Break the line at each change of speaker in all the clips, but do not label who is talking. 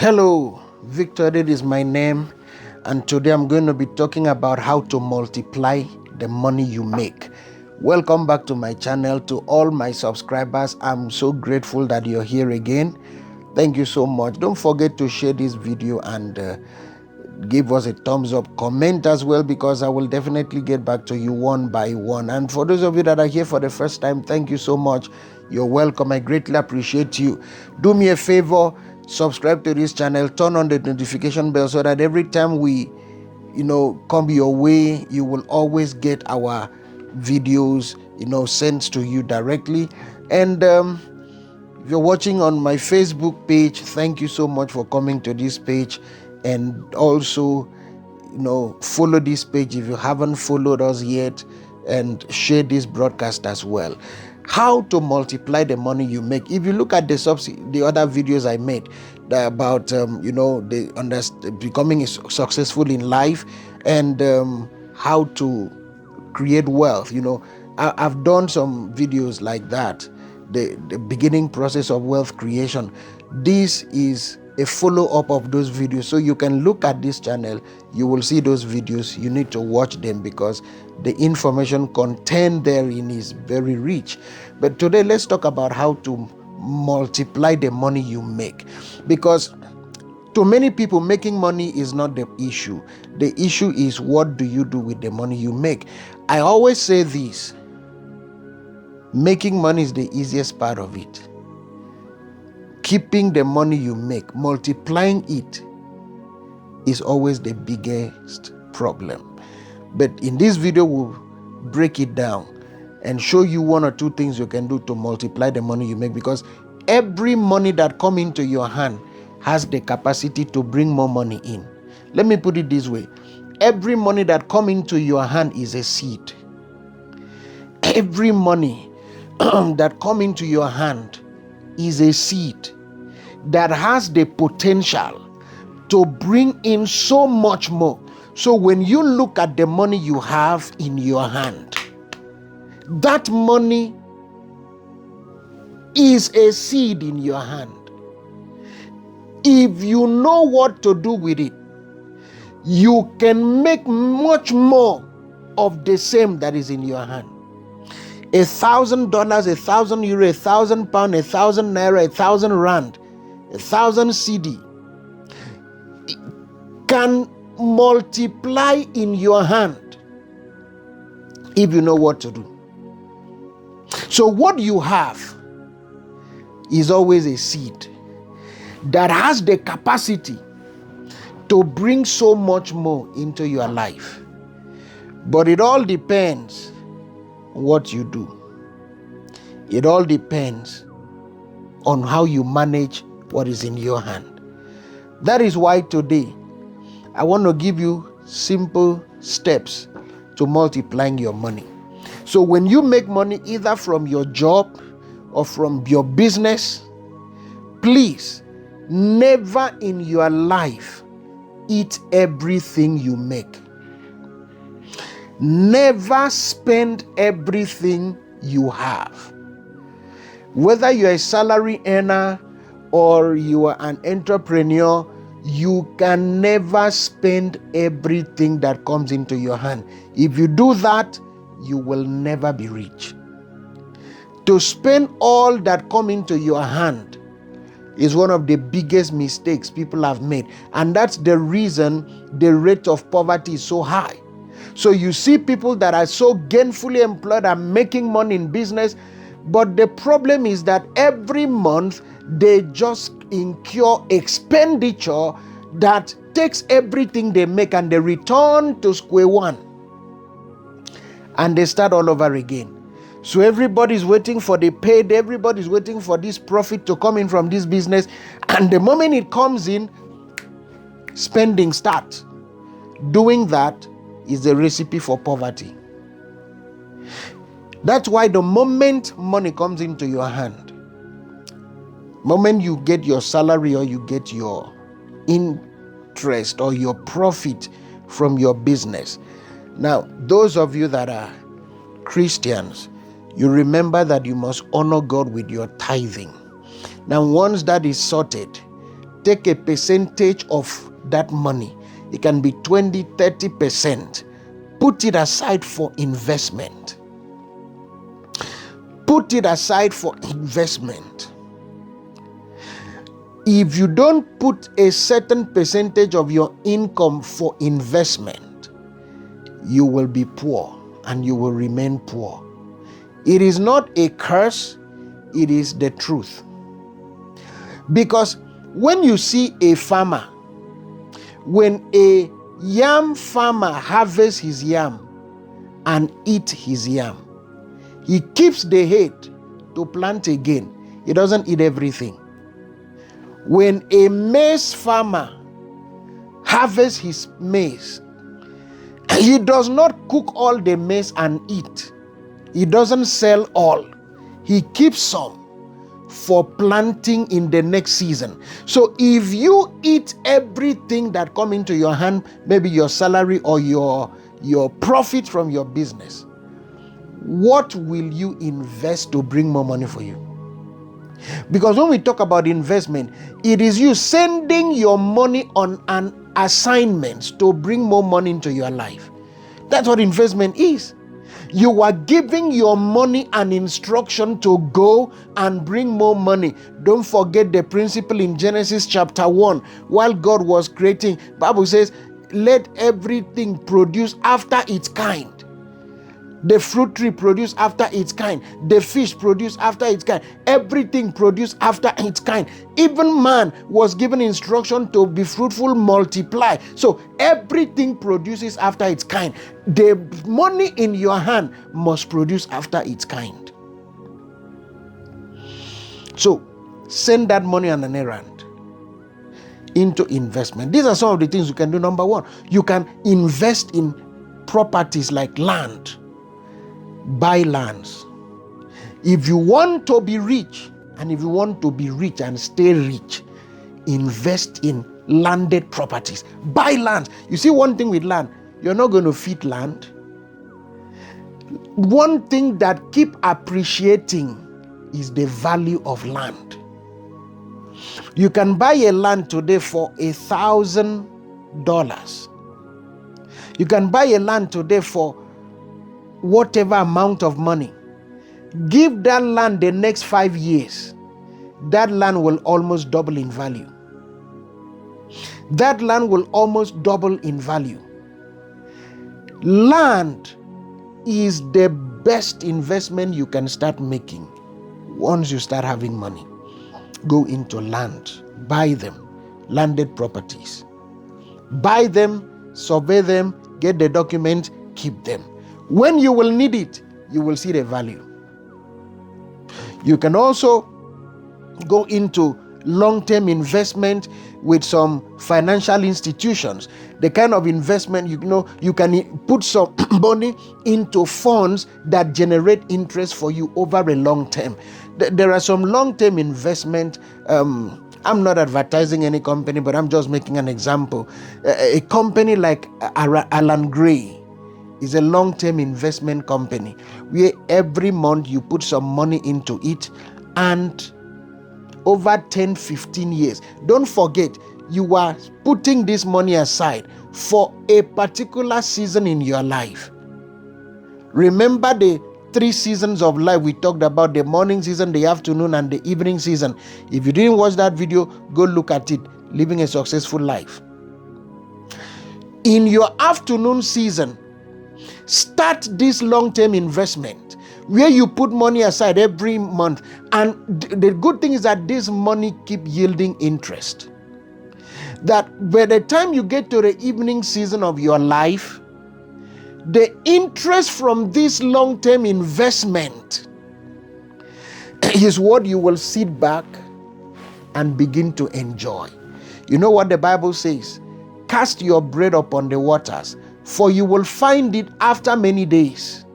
Hello, Victor, that is my name, and today I'm going to be talking about how to multiply the money you make. Welcome back to my channel. To all my subscribers, I'm so grateful that you're here again. Thank you so much. Don't forget to share this video and give us a thumbs up, comment as well, because I will definitely get back to you one by one. And for those of you that are here for the first time, thank you so much. You're welcome. I greatly appreciate you. Do me a favor, subscribe to this channel, turn on the notification bell so that every time we come your way, you will always get our videos sent to you directly. And if you're watching on my Facebook page, thank you so much for coming to this page. And also, follow this page if you haven't followed us yet, and share this broadcast as well. How to multiply the money you make. If you look at the other videos I made about becoming successful in life, and how to create wealth, I've done some videos like that, the beginning process of wealth creation. This is a follow-up of those videos, so you can look at this channel, you will see those videos. You need to watch them because the information contained therein is very rich. But today let's talk about how to multiply the money you make, because to many people, making money is not the issue. The issue is, what do you do with the money you make? I always say this: making money is the easiest part of it. Keeping the money you make, multiplying it, is always the biggest problem. But in this video, we'll break it down and show you one or two things you can do to multiply the money you make, because every money that comes into your hand has the capacity to bring more money in. Let me put it this way: every money that comes into your hand is a seed. Every money that comes into your hand is a seed that has the potential to bring in so much more. So when you look at the money you have in your hand, that money is a seed in your hand. If you know what to do with it, you can make much more of the same that is in your hand. $1,000, €1,000, £1,000, £1,000, £1,000, £1,000 cedi can multiply in your hand if you know what to do. So what you have is always a seed that has the capacity to bring so much more into your life. But it all depends on what you do. It all depends on how you manage what is in your hand. That is why today I want to give you simple steps to multiplying your money. So when you make money, either from your job or from your business, please never in your life eat everything you make. Never spend everything you have. Whether you're a salary earner or you are an entrepreneur, you can never spend everything that comes into your hand. If you do that, you will never be rich. To spend all that comes into your hand is one of the biggest mistakes people have made, and that's the reason the rate of poverty is so high. So you see people that are so gainfully employed and making money in business, but the problem is that every month they just incur expenditure that takes everything they make, and they return to square one and they start all over again. So everybody's waiting for the payday, everybody's waiting for this profit to come in from this business, and the moment it comes in, spending starts. Doing that is the recipe for poverty. That's why the moment money comes into your hand, moment you get your salary or you get your interest or your profit from your business. Now, those of you that are Christians, you remember that you must honor God with your tithing. Now, once that is sorted, take a percentage of that money. It can be 20, 30%. Put it aside for investment. Put it aside for investment. If you don't put a certain percentage of your income for investment, you will be poor and you will remain poor. It is not a curse, it is the truth. Because when you see a farmer, when a yam farmer harvests his yam and eats his yam, he keeps the head to plant again. He doesn't eat everything. When a maize farmer harvests his maize, he does not cook all the maize and eat. He doesn't sell all. He keeps some for planting in the next season. So if you eat everything that come into your hand, maybe your salary or your profit from your business, what will you invest to bring more money for you? Because when we talk about investment, it is you sending your money on an assignment to bring more money into your life. That's what investment is. You are giving your money an instruction to go and bring more money. Don't forget the principle in Genesis chapter 1. While God was creating, the Bible says, let everything produce after its kind. The fruit tree produced after its kind. The fish produced after its kind. Everything produced after its kind. Even man was given instruction to be fruitful, multiply. So everything produces after its kind. The money in your hand must produce after its kind. So send that money on an errand into investment. These are some of the things you can do. Number one, you can invest in properties like land. Buy lands. If you want to be rich, and if you want to be rich and stay rich, invest in landed properties. Buy land. You see, one thing with land, you're not going to feed land. One thing that keep appreciating is the value of land. You can buy a land today for $1,000. You can buy a land today for whatever amount of money. Give that land the next 5 years, that land will almost double in value. That land will almost double in value. Land is the best investment you can start making. Once you start having money, go into land, buy them, landed properties. Buy them, survey them, get the document, keep them. When you will need it, you will see the value. You can also go into long-term investment with some financial institutions. The kind of investment, you can put some money into funds that generate interest for you over a long term. There are some long-term investment. I'm not advertising any company, but I'm just making an example. A company like Alan Gray is a long-term investment company where every month you put some money into it, and over 10, 15 years, don't forget, you are putting this money aside for a particular season in your life. Remember the 3 seasons of life we talked about: the morning season, the afternoon, and the evening season. If you didn't watch that video, go look at it. Living a Successful Life. In your afternoon season, start this long-term investment where you put money aside every month, and the good thing is that this money keep yielding interest. That by the time you get to the evening season of your life, the interest from this long-term investment is what you will sit back and begin to enjoy. You know what the Bible says? Cast your bread upon the waters, for you will find it after many days.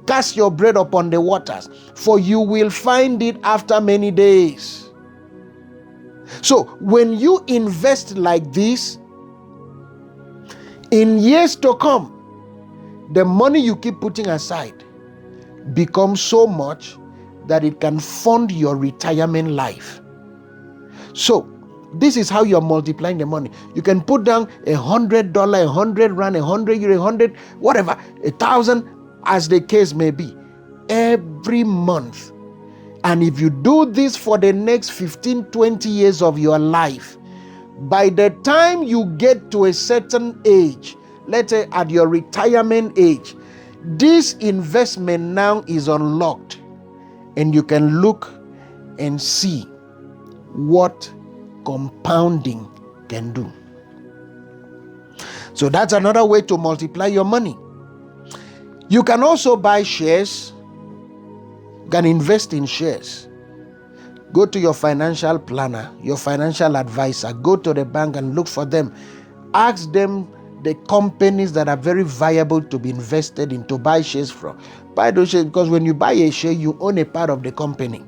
Cast your bread upon the waters, for you will find it after many days. So when you invest like this, in years to come, the money you keep putting aside becomes so much that it can fund your retirement life. So this is how you're multiplying the money. You can put down $100, 100 rand, 100 euro, 100, whatever, 1,000, as the case may be, every month. And if you do this for the next 15, 20 years of your life, by the time you get to a certain age, let's say at your retirement age, this investment now is unlocked, and you can look and see what compounding can do. So that's another way to multiply your money. You can also buy shares. You can invest in shares. Go to your financial planner, your financial advisor, go to the bank and look for them. Ask them the companies that are very viable to be invested in, to buy shares from. Buy those shares, because when you buy a share, you own a part of the company.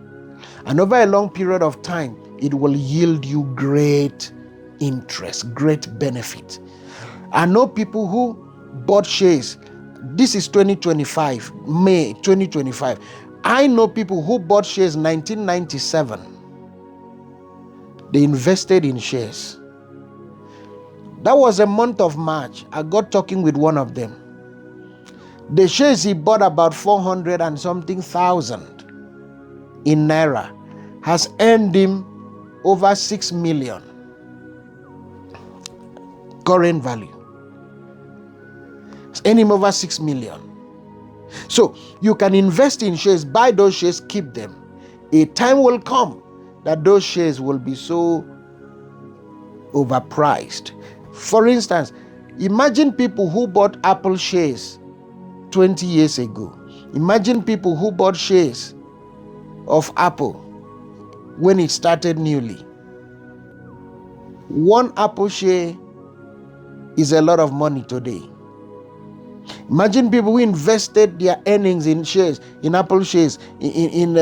And over a long period of time, it will yield you great interest, great benefit. I know people who bought shares. This is 2025, May 2025. I know people who bought shares 1997. They invested in shares. That was a month of March. I got talking with one of them. The shares he bought, about 400 and something thousand in Naira, has earned him over 6 million current value. It's earned him over 6 million. So you can invest in shares, buy those shares, keep them. A time will come that those shares will be so overpriced. For instance, imagine people who bought Apple shares 20 years ago. Imagine people who bought shares of Apple when it started newly. One Apple share is a lot of money today. Imagine people who invested their earnings in shares, in Apple shares, in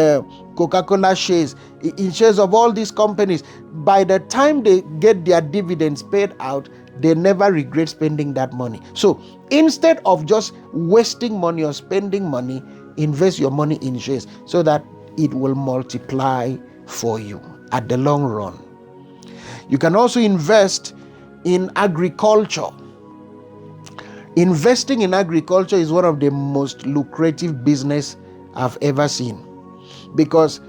Coca-Cola shares, in shares of all these companies. By the time they get their dividends paid out, they never regret spending that money. So instead of just wasting money or spending money, invest your money in shares so that it will multiply for you at the long run. You can also invest in agriculture. Investing in agriculture is one of the most lucrative business I've ever seen, because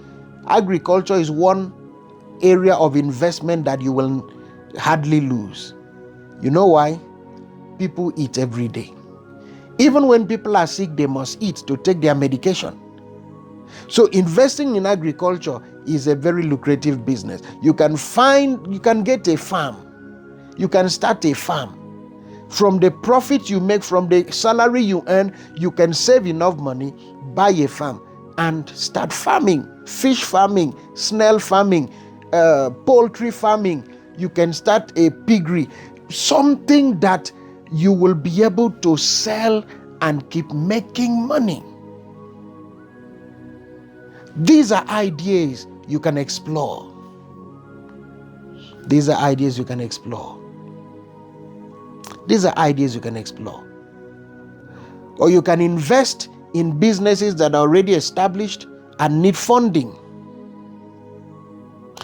agriculture is one area of investment that you will hardly lose. You know why? People eat every day. Even when people are sick, they must eat to take their medication. So investing in agriculture is a very lucrative business. You can get a farm. You can start a farm. From the profit you make, from the salary you earn, you can save enough money, buy a farm, and start farming. Fish farming, snail farming, poultry farming. You can start a piggery. Something that you will be able to sell and keep making money. These are ideas you can explore. These are ideas you can explore. These are ideas you can explore. Or you can invest in businesses that are already established and need funding.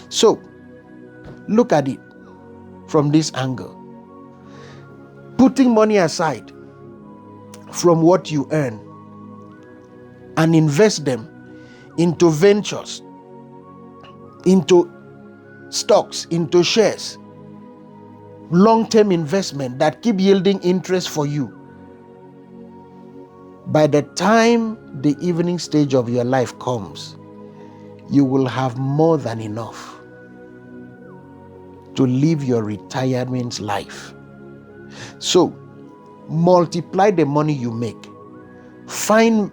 So, look at it from this angle. Putting money aside from what you earn and invest them into ventures, into stocks, into shares, long-term investment that keep yielding interest for you. By the time the evening stage of your life comes, you will have more than enough to live your retirement life. So, multiply the money you make. Find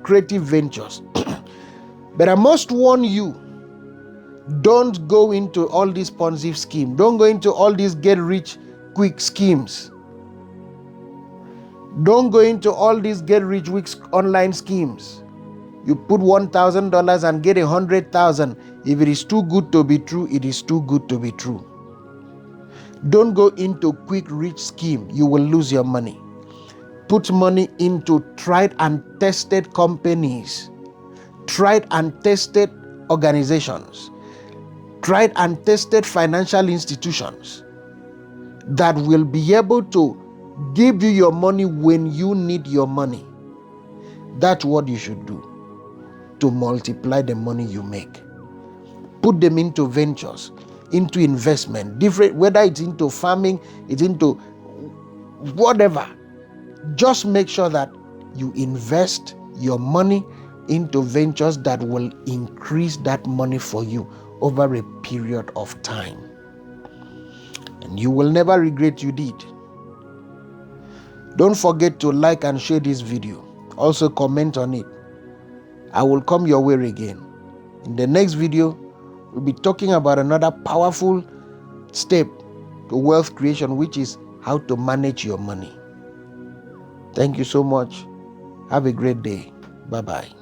creative ventures. But I must warn you, don't go into all these Ponzi schemes. Don't go into all these get-rich-quick schemes. Don't go into all these get-rich-quick online schemes. You put $1,000 and get 100,000. If it is too good to be true, it is too good to be true. Don't go into quick rich scheme. You will lose your money. Put money into tried and tested companies, tried and tested organizations. tried and tested financial institutions that will be able to give you your money when you need your money. That's what you should do to multiply the money you make. Put them into ventures, into investment, different, whether it's into farming, it's into whatever. Just make sure that you invest your money into ventures that will increase that money for you over a period of time. And you will never regret you did. Don't forget to like and share this video. Also comment on it. I will come your way again. In the next video, we'll be talking about another powerful step to wealth creation, which is how to manage your money. Thank you so much. Have a great day. Bye-bye.